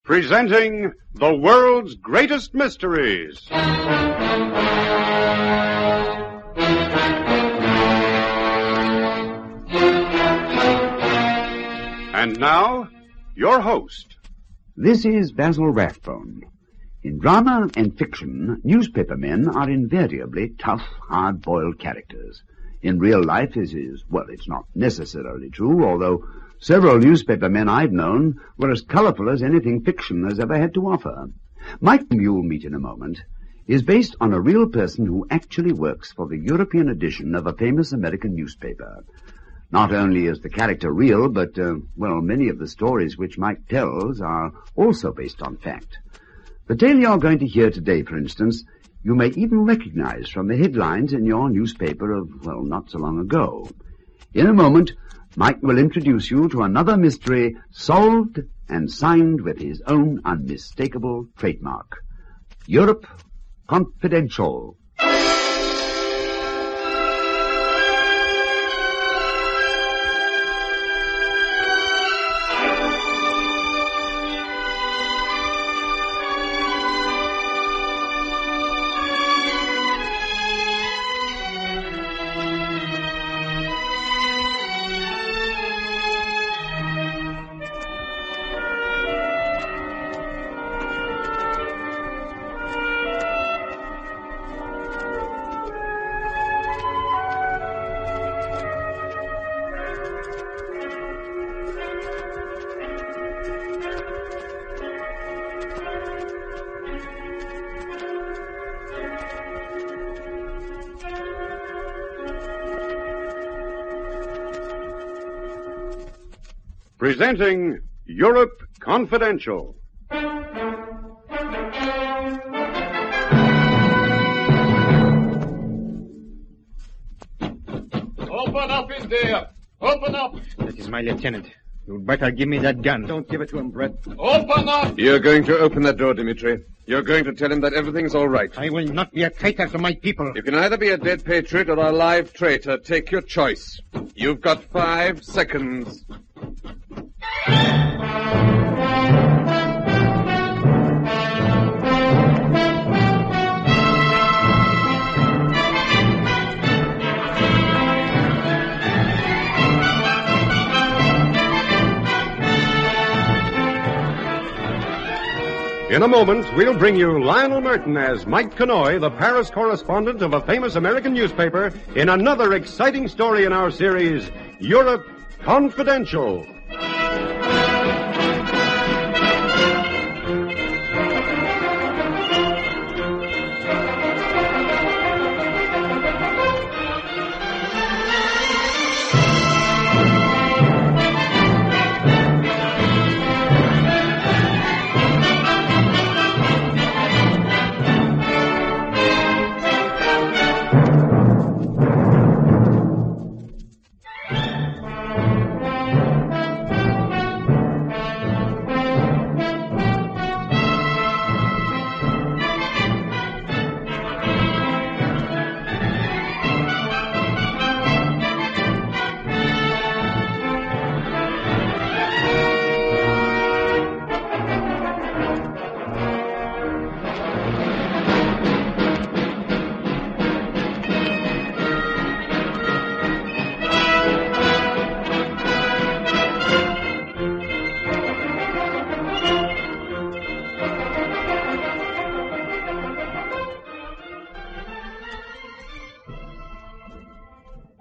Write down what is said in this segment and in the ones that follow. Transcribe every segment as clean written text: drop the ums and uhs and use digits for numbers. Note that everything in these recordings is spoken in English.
Presenting the world's greatest mysteries. And now, your host. This is Basil Rathbone. In drama and fiction, newspaper men are invariably tough, hard-boiled characters. In real life, it's not necessarily true, although several newspaper men I've known were as colorful as anything fiction has ever had to offer. Mike, whom you'll meet in a moment, is based on a real person who actually works for the European edition of a famous American newspaper. Not only is the character real, but, many of the stories which Mike tells are also based on fact. The tale you're going to hear today, for instance, you may even recognize from the headlines in your newspaper of, not so long ago. In a moment, Mike will introduce you to another mystery solved and signed with his own unmistakable trademark. Europe Confidential. Presenting Europe Confidential. Open up in there! Open up! That is my lieutenant. You'd better give me that gun. Don't give it to him, Brett. Open up! You're going to open that door, Dimitri. You're going to tell him that everything's all right. I will not be a traitor to my people. You can either be a dead patriot or a live traitor. Take your choice. You've got 5 seconds. In a moment, we'll bring you Lionel Murton as Mike Connoy, the Paris correspondent of a famous American newspaper, in another exciting story in our series, Europe Confidential.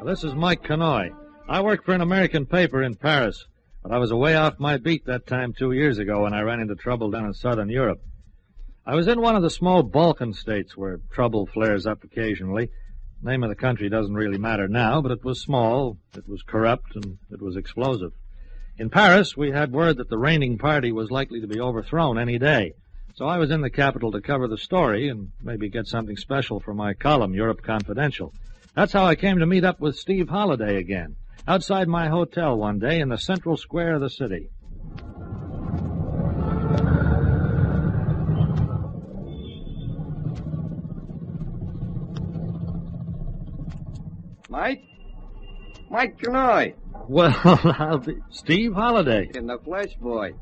This is Mike Connoy. I work for an American paper in Paris, but I was away off my beat that time 2 years ago when I ran into trouble down in southern Europe. I was in one of the small Balkan states where trouble flares up occasionally. The name of the country doesn't really matter now, but it was small, it was corrupt, and it was explosive. In Paris, we had word that the reigning party was likely to be overthrown any day. So I was in the capital to cover the story and maybe get something special for my column, Europe Confidential. That's how I came to meet up with Steve Holliday again, outside my hotel one day in the central square of the city. Mike? Mike Connoy. Well, I'll be Steve Holliday. In the flesh, boy.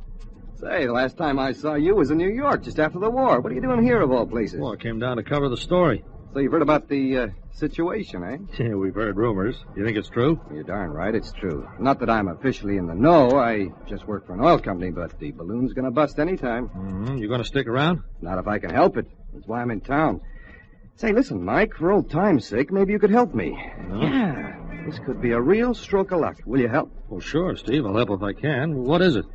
Say, the last time I saw you was in New York, just after the war. What are you doing here, of all places? Well, I came down to cover the story. So you've heard about the situation, eh? Yeah, we've heard rumors. You think it's true? You're darn right, it's true. Not that I'm officially in the know. I just work for an oil company, but the balloon's gonna bust anytime. Mm-hmm. You gonna stick around? Not if I can help it. That's why I'm in town. Say, listen, Mike, for old time's sake, maybe you could help me. No? Yeah, this could be a real stroke of luck. Will you help? Well, sure, Steve. I'll help if I can. What is it?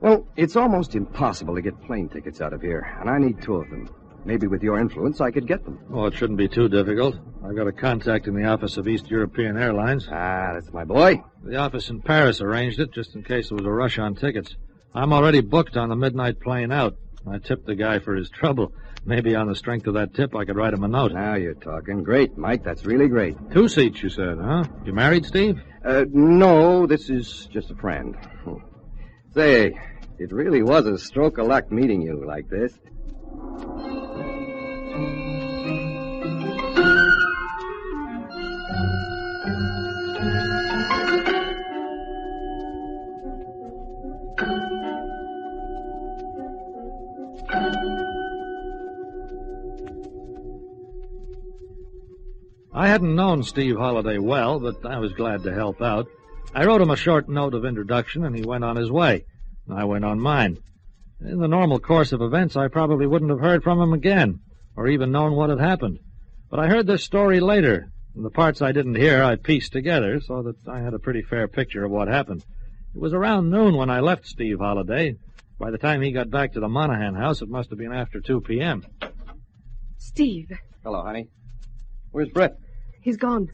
Well, it's almost impossible to get plane tickets out of here, and I need 2 of them. Maybe with your influence, I could get them. Oh, it shouldn't be too difficult. I've got a contact in the office of East European Airlines. Ah, that's my boy. The office in Paris arranged it, just in case there was a rush on tickets. I'm already booked on the midnight plane out. I tipped the guy for his trouble. Maybe on the strength of that tip, I could write him a note. Now you're talking. Great, Mike. That's really great. 2 seats, you said, huh? You married, Steve? No, this is just a friend. Say, it really was a stroke of luck meeting you like this. I hadn't known Steve Holliday well, but I was glad to help out. I wrote him a short note of introduction, and he went on his way. I went on mine. In the normal course of events, I probably wouldn't have heard from him again, or even known what had happened. But I heard this story later, and the parts I didn't hear I pieced together so that I had a pretty fair picture of what happened. It was around noon when I left Steve Holliday. By the time he got back to the Monahan house, it must have been after 2 p.m. Steve. Hello, honey. Where's Brett? He's gone.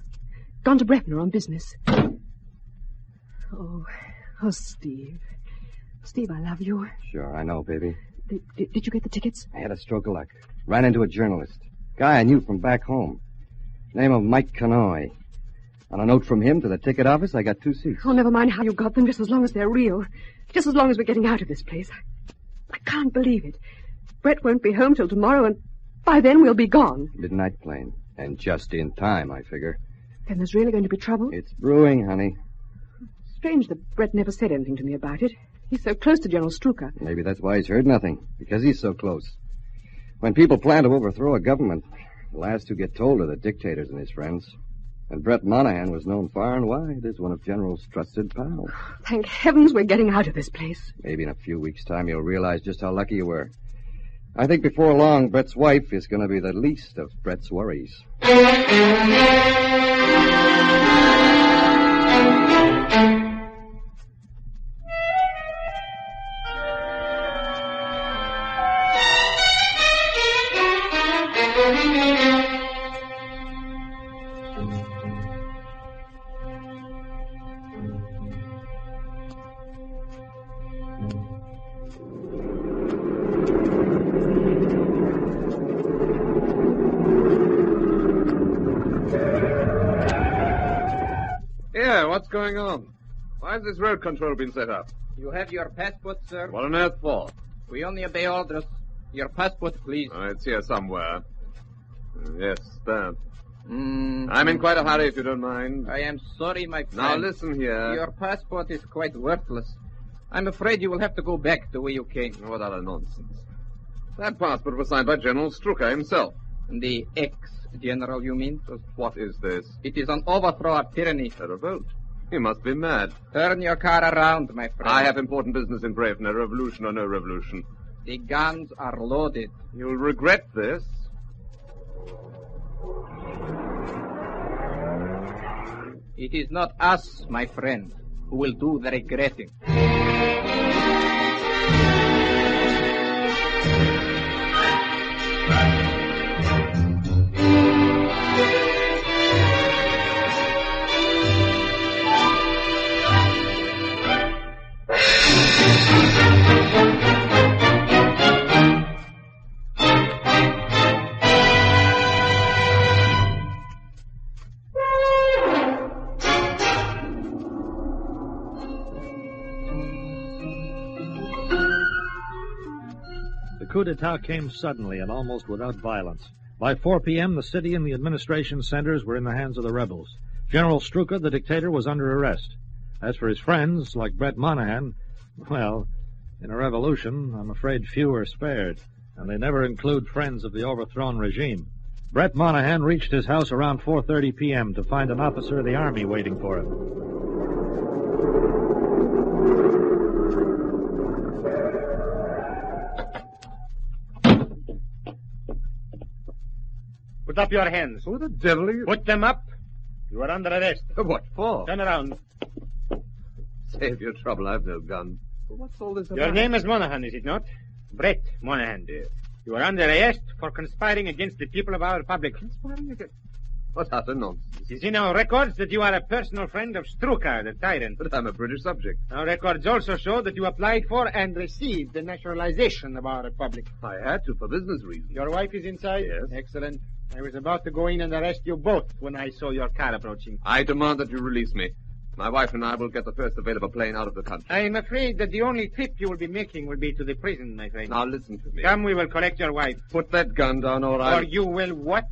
Gone to Bretner on business. Oh, Steve. Steve, I love you. Sure, I know, baby. Did you get the tickets? I had a stroke of luck. Ran into a journalist. Guy I knew from back home. Name of Mike Connoy. On a note from him to the ticket office, I got 2 seats. Oh, never mind how you got them, just as long as they're real. Just as long as we're getting out of this place. I can't believe it. Brett won't be home till tomorrow, and by then we'll be gone. Midnight plane. And just in time, I figure. Then there's really going to be trouble? It's brewing, honey. Strange that Brett never said anything to me about it. He's so close to General Strucker. Maybe that's why he's heard nothing. Because he's so close. When people plan to overthrow a government, the last who get told are the dictators and his friends. And Brett Monahan was known far and wide as one of General's trusted pals. Thank heavens we're getting out of this place. Maybe in a few weeks' time you'll realize just how lucky you were. I think before long, Brett's wife is going to be the least of Brett's worries. Yeah, what's going on? Why has this road control been set up? You have your passport, sir? What on earth for? We only obey orders. Your passport, please. Oh, it's here somewhere. Yes, there. Mm-hmm. I'm in quite a hurry, if you don't mind. I am sorry, my friend. Now, listen here. Your passport is quite worthless. I'm afraid you will have to go back the way you came. What other nonsense? That passport was signed by General Strucker himself. The ex-general, you mean? Just what is this? It is an overthrow of tyranny. A revolt? He must be mad. Turn your car around, my friend. I have important business in Bravener, revolution or no revolution. The guns are loaded. You'll regret this. It is not us, my friend, who will do the regretting. The coup d'etat came suddenly and almost without violence. By 4 p.m., the city and the administration centers were in the hands of the rebels. General Strucker, the dictator, was under arrest. As for his friends, like Brett Monahan, well, In a revolution, I'm afraid few are spared, and they never include friends of the overthrown regime. Brett Monahan reached his house around 4:30 p.m. to find an officer of the Army waiting for him. Put up your hands. Who the devil are you? Put them up. You are under arrest. What for? Turn around. Save your trouble. I've no gun. What's all this about? Your name is Monahan, is it not? Brett Monahan. You are under arrest for conspiring against the people of our republic. Conspiring against... What utter nonsense. It is in our records that you are a personal friend of Strucker, the tyrant. But I'm a British subject. Our records also show that you applied for and received the nationalization of our republic. I had to for business reasons. Your wife is inside? Yes. Excellent. I was about to go in and arrest you both when I saw your car approaching. I demand that you release me. My wife and I will get the first available plane out of the country. I am afraid that the only trip you will be making will be to the prison, my friend. Now listen to me. Come, we will collect your wife. Put that gun down, or Or you will what?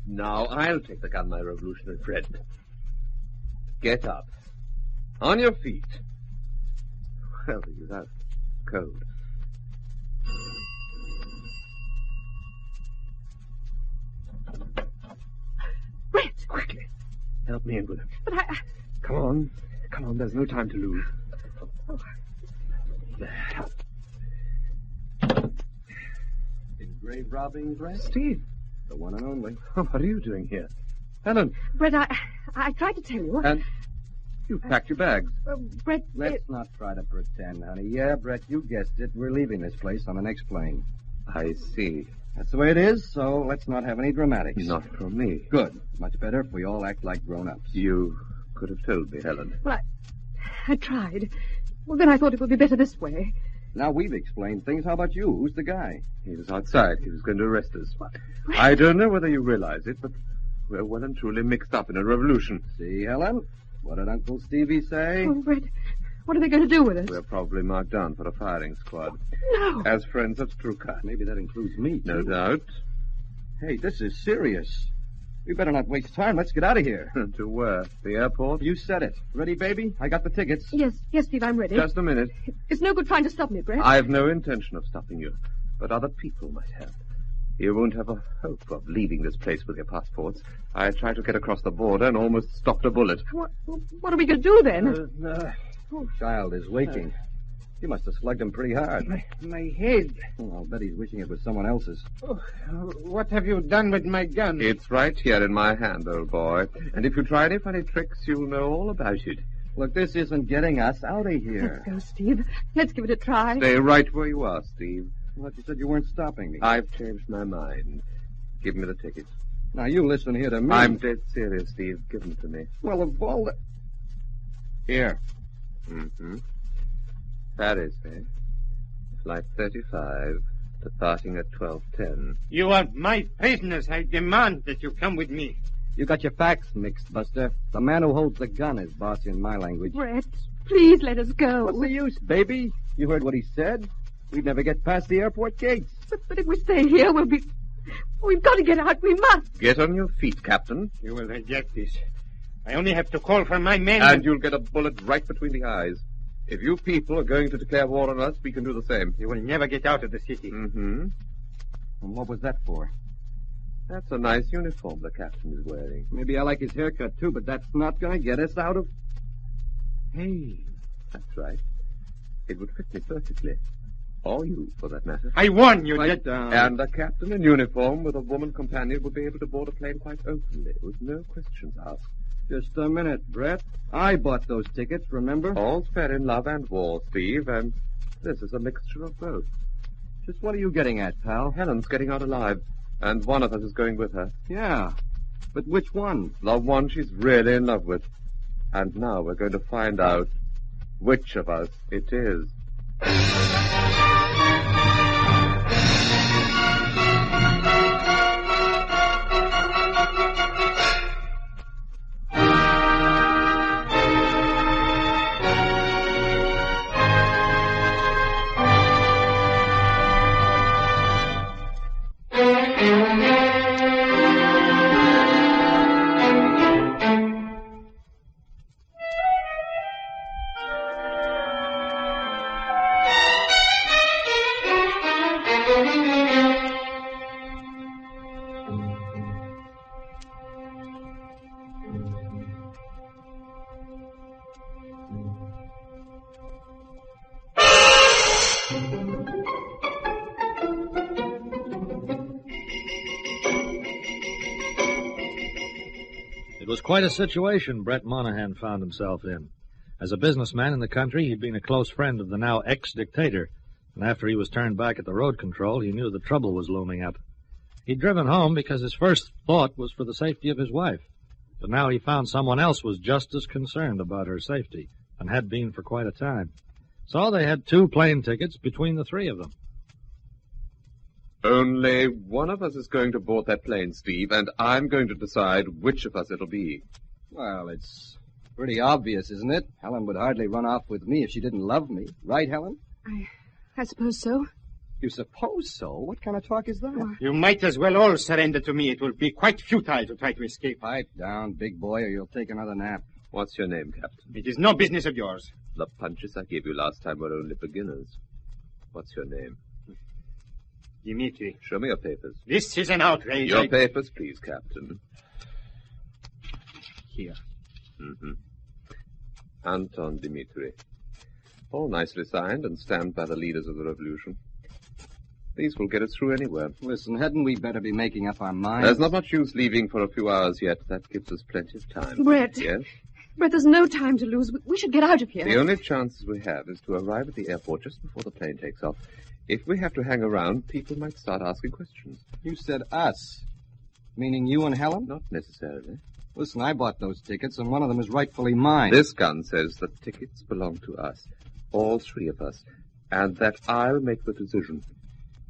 Now I'll take the gun, my revolutionary friend. Get up. On your feet. Well, you're that cold. Brett! Quickly. Help me in with him. But I... Come on. Come on, there's no time to lose. There. In grave robbing, Brett? Steve. The one and only. Oh, what are you doing here? Helen. Brett, I tried to tell you. And you packed your bags. Brett... Let's not try to pretend, honey. Yeah, Brett, you guessed it. We're leaving this place on the next plane. I see. That's the way it is, so let's not have any dramatics. Not from me. Good. Much better if we all act like grown-ups. You could have told me, Helen. Well, I tried. Well, then I thought it would be better this way. Now we've explained things. How about you? Who's the guy? He was outside. He was going to arrest us. I don't know whether you realize it, but we're well and truly mixed up in a revolution. See, Helen? What did Uncle Stevie say? Oh, Brett, what are they going to do with us? We're probably marked down for a firing squad. No. As friends of Strucker. Maybe that includes me, too. No doubt. Hey, this is serious. We better not waste time. Let's get out of here. To where? The airport? You said it. Ready, baby? I got the tickets. Yes, Steve, I'm ready. Just a minute. It's no good trying to stop me, Brett. I've no intention of stopping you, but other people might have. You won't have a hope of leaving this place with your passports. I tried to get across the border and almost stopped a bullet. What are we going to do then? Child is waking. You must have slugged him pretty hard. My head. Oh, I'll bet he's wishing it was someone else's. Oh, what have you done with my gun? It's right here in my hand, old boy. And if you try any funny tricks, you'll know all about it. Look, this isn't getting us out of Let's here. go, Steve. Let's give it a try. Stay right where you are, Steve. I thought you said you weren't stopping me. I've changed my mind. Give me the tickets. Now, you listen here to me. I'm dead serious, Steve. Give them to me. Well, of all the... Here. Mm-hmm. Paris, eh? Flight 35, departing at 12:10. You are my prisoners. I demand that you come with me. You got your facts mixed, Buster. The man who holds the gun is boss in my language. Brett, please let us go. What's the use, baby? You heard what he said. We'd never get past the airport gates. But if we stay here, we'll be... We've got to get out. We must. Get on your feet, Captain. You will reject this. I only have to call for my men. And you'll get a bullet right between the eyes. If you people are going to declare war on us, we can do the same. You will never get out of the city. Mm-hmm. And what was that for? That's a nice uniform the captain is wearing. Maybe I like his haircut, too, but that's not going to get us out of... Hey, that's right. It would fit me perfectly. Or you, for that matter. I warn you Right that... down. And a captain in uniform with a woman companion would be able to board a plane quite openly, with no questions asked. Just a minute, Brett. I bought those tickets, remember? All's fair in love and war, Steve, and this is a mixture of both. Just what are you getting at, pal? Helen's getting out alive, and one of us is going with her. Yeah. But which one? The one she's really in love with. And now we're going to find out which of us it is. It was quite a situation Brett Monahan found himself in. As a businessman in the country, he'd been a close friend of the now ex-dictator, and after he was turned back at the road control, he knew the trouble was looming up. He'd driven home because his first thought was for the safety of his wife, but now he found someone else was just as concerned about her safety, and had been for quite a time. So they had 2 plane tickets between the 3 of them. Only one of us is going to board that plane, Steve, and I'm going to decide which of us it'll be. Well, it's pretty obvious, isn't it? Helen would hardly run off with me if she didn't love me. Right, Helen? I suppose so. You suppose so? What kind of talk is that? You might as well all surrender to me. It will be quite futile to try to escape. Pipe down, big boy, or you'll take another nap. What's your name, Captain? It is no business of yours. The punches I gave you last time were only beginners. What's your name? Dimitri. Show me your papers. This is an outrage. Your papers, please, Captain. Here. Mm-hmm. Anton Dimitri. All nicely signed and stamped by the leaders of the revolution. These will get us through anywhere. Listen, hadn't we better be making up our minds? There's not much use leaving for a few hours yet. That gives us plenty of time. Brett. Yes? Brett, there's no time to lose. We should get out of here. The only chances we have is to arrive at the airport just before the plane takes off. If we have to hang around, people might start asking questions. You said us. Meaning you and Helen? Not necessarily. Listen, I bought those tickets, and one of them is rightfully mine. This gun says the tickets belong to us. All 3 of us. And that I'll make the decision.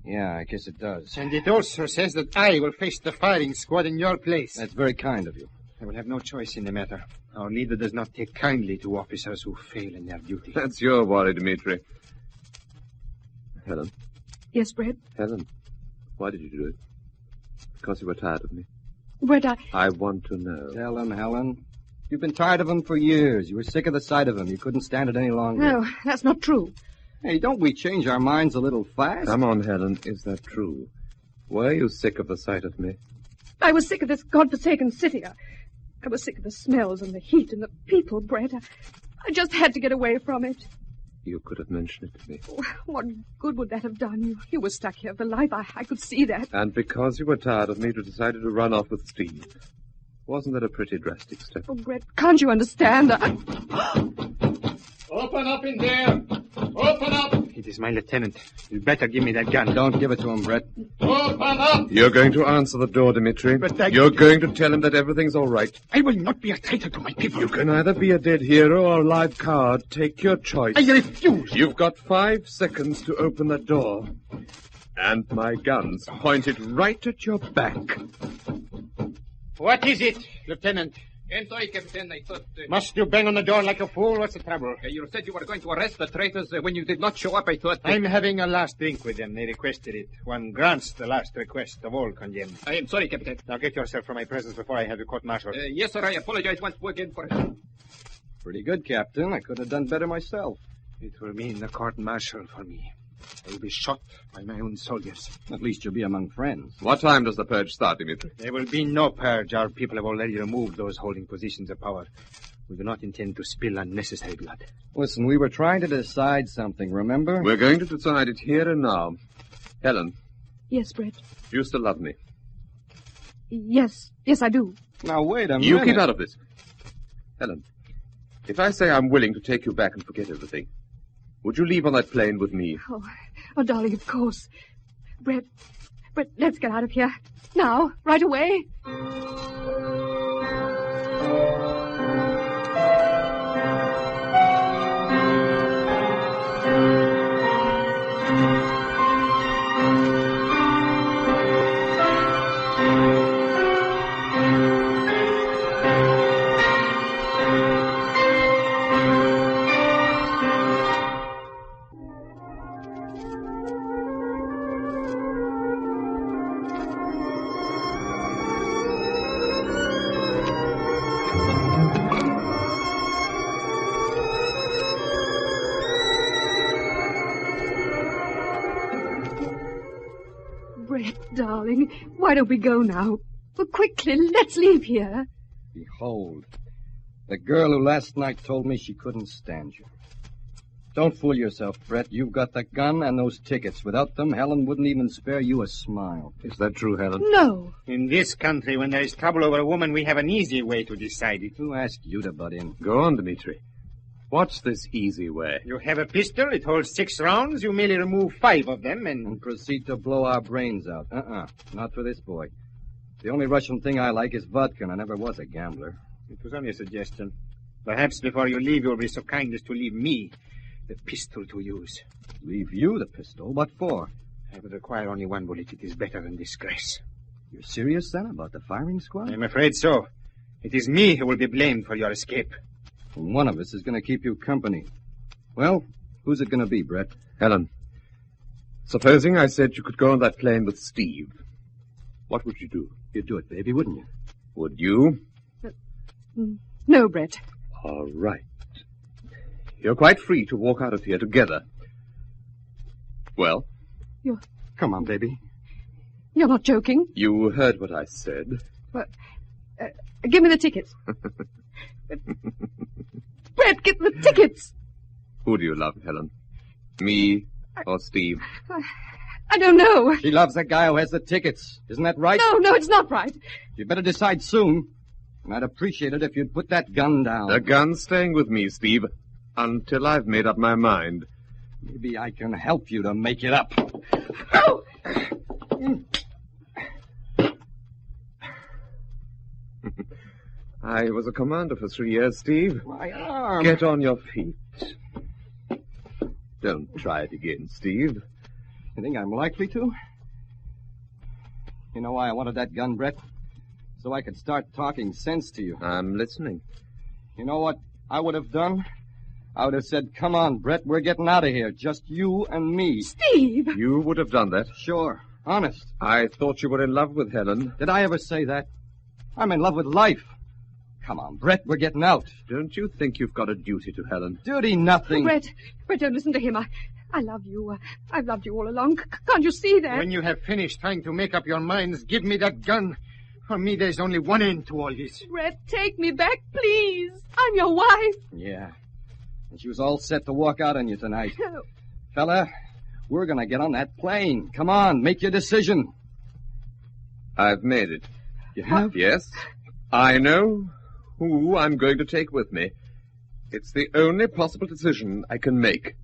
Yeah, I guess it does. And it also says that I will face the firing squad in your place. That's very kind of you. I will have no choice in the matter. Our leader does not take kindly to officers who fail in their duty. That's your worry, Dimitri. Helen. Yes, Brett? Helen, why did you do it? Because you were tired of me? Brett, I want to know. Tell him, Helen. You've been tired of him for years. You were sick of the sight of him. You couldn't stand it any longer. No, that's not true. Hey, don't we change our minds a little fast? Come on, Helen. Is that true? Were you sick of the sight of me? I was sick of this godforsaken city. I was sick of the smells and the heat and the people, Brett. I just had to get away from it. You could have mentioned it to me. What good would that have done? You were stuck here for life. I could see that. And because you were tired of me, you decided to run off with Steve. Wasn't that a pretty drastic step? Oh, Brett, can't you understand? Open up in there! Open up! It is my lieutenant. You better give me that gun. Don't give it to him, Brett. Open up! You're going to answer the door, Dimitri. But You're going to tell him that everything's all right. I will not be a traitor to my people. You can either be a dead hero or a live coward. Take your choice. I refuse. You've got 5 seconds to open the door. And my gun's pointed right at your back. What is it, Lieutenant? Sorry, Captain, I thought... Must you bang on the door like a fool? What's the trouble? You said you were going to arrest the traitors when you did not show up. I thought... I'm having a last drink with them. They requested it. One grants the last request of all condemned. I am sorry, Captain. Now get yourself from my presence before I have you court-martialed. Yes, sir, I apologize once more again for it. Pretty good, Captain. I could have done better myself. It will mean the court-martial for me. I will be shot by my own soldiers. At least you'll be among friends. What time does the purge start, Dimitri? There will be no purge. Our people have already removed those holding positions of power. We do not intend to spill unnecessary blood. Listen, we were trying to decide something, remember? We're going to decide it here and now. Helen, Yes, Brett. do you still love me? Yes, I do. Now, wait a minute. You keep out of this. Helen, if I say I'm willing to take you back and forget everything, would you leave on that plane with me? Oh, darling, of course. Brett, let's get out of here. Now, right away. Darling, why don't we go now? Well, quickly, let's leave here. Behold, the girl who last night told me she couldn't stand you. Don't fool yourself, Brett. You've got the gun and those tickets. Without them, Helen wouldn't even spare you a smile. Is that true, Helen? No. In this country, when there is trouble over a woman, we have an easy way to decide it. Who asked you to butt in? Go on, Dmitri. What's this easy way? You have a pistol, it holds 6 rounds, you merely remove 5 of them And proceed to blow our brains out. Not for this boy. The only Russian thing I like is vodka, and I never was a gambler. It was only a suggestion. Perhaps before you leave, you'll be so kind as to leave me the pistol to use. Leave you the pistol? What for? I would require only 1 bullet. It is better than disgrace. You're serious, then, about the firing squad? I'm afraid so. It is me who will be blamed for your escape. And one of us is going to keep you company. Well, who's it going to be, Brett? Helen, supposing I said you could go on that plane with Steve, what would you do? You'd do it, baby, wouldn't you? Would you? No, Brett. All right. You're quite free to walk out of here together. Well? Come on, baby. You're not joking. You heard what I said. Well, give me the tickets. Brett, get the tickets. Who do you love, Helen? Me or Steve? I don't know. She loves the guy who has the tickets. Isn't that right? No, it's not right. You better decide soon. And I'd appreciate it if you'd put that gun down. The gun's staying with me, Steve, until I've made up my mind. Maybe I can help you to make it up. Oh! I was a commander for 3 years, Steve. My arm. Get on your feet. Don't try it again, Steve. You think I'm likely to? You know why I wanted that gun, Brett? So I could start talking sense to you. I'm listening. You know what I would have done? I would have said, come on, Brett, we're getting out of here. Just you and me. Steve! You would have done that? Sure. Honest. I thought you were in love with Helen. Did I ever say that? I'm in love with life. Come on, Brett, we're getting out. Don't you think you've got a duty to Helen? Duty nothing. Brett, don't listen to him. I love you. I've loved you all along. Can't you see that? When you have finished trying to make up your minds, give me that gun. For me, there's only one end to all this. Brett, take me back, please. I'm your wife. Yeah. And she was all set to walk out on you tonight. Oh. Fella, we're going to get on that plane. Come on, make your decision. I've made it. You have? Yes. I know who I'm going to take with me. It's the only possible decision I can make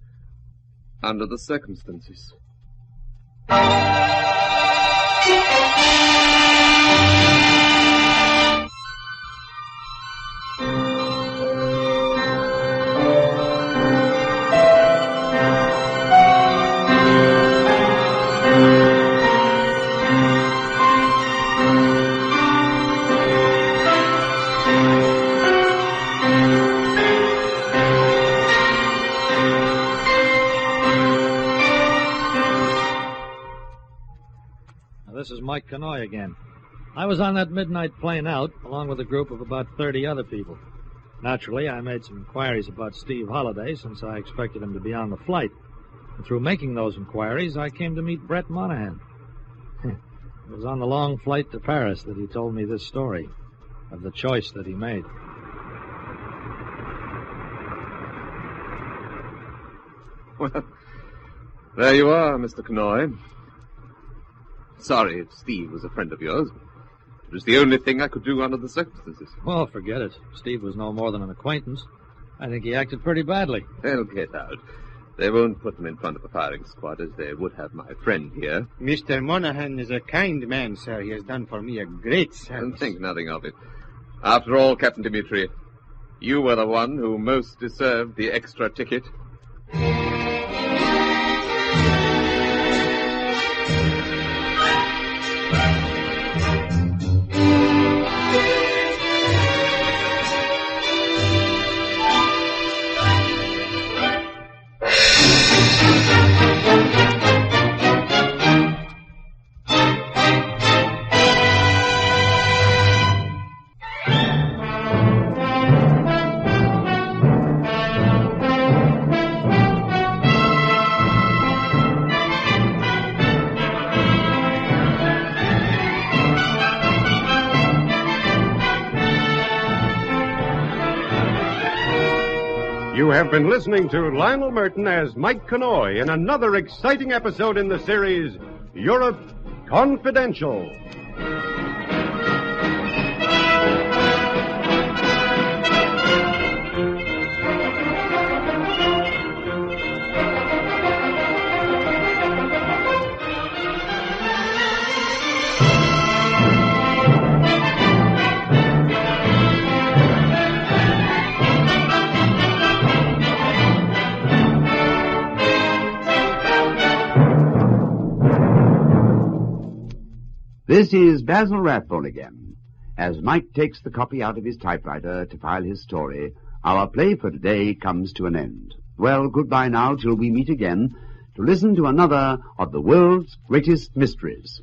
under the circumstances. This is Mike Connoy again. I was on that midnight plane out, along with a group of about 30 other people. Naturally, I made some inquiries about Steve Holliday, since I expected him to be on the flight. And through making those inquiries, I came to meet Brett Monahan. It was on the long flight to Paris that he told me this story of the choice that he made. Well, there you are, Mr. Connoy. Sorry if Steve was a friend of yours. It was the only thing I could do under the circumstances. Well, forget it. Steve was no more than an acquaintance. I think he acted pretty badly. They'll get out. They won't put them in front of the firing squad as they would have my friend here. Mr. Monahan is a kind man, sir. He has done for me a great service. And think nothing of it. After all, Captain Dmitri, you were the one who most deserved the extra ticket. You have been listening to Lionel Murton as Mike Connoy in another exciting episode in the series, Europe Confidential. This is Basil Rathbone again. As Mike takes the copy out of his typewriter to file his story, our play for today comes to an end. Well, goodbye now till we meet again to listen to another of the world's greatest mysteries.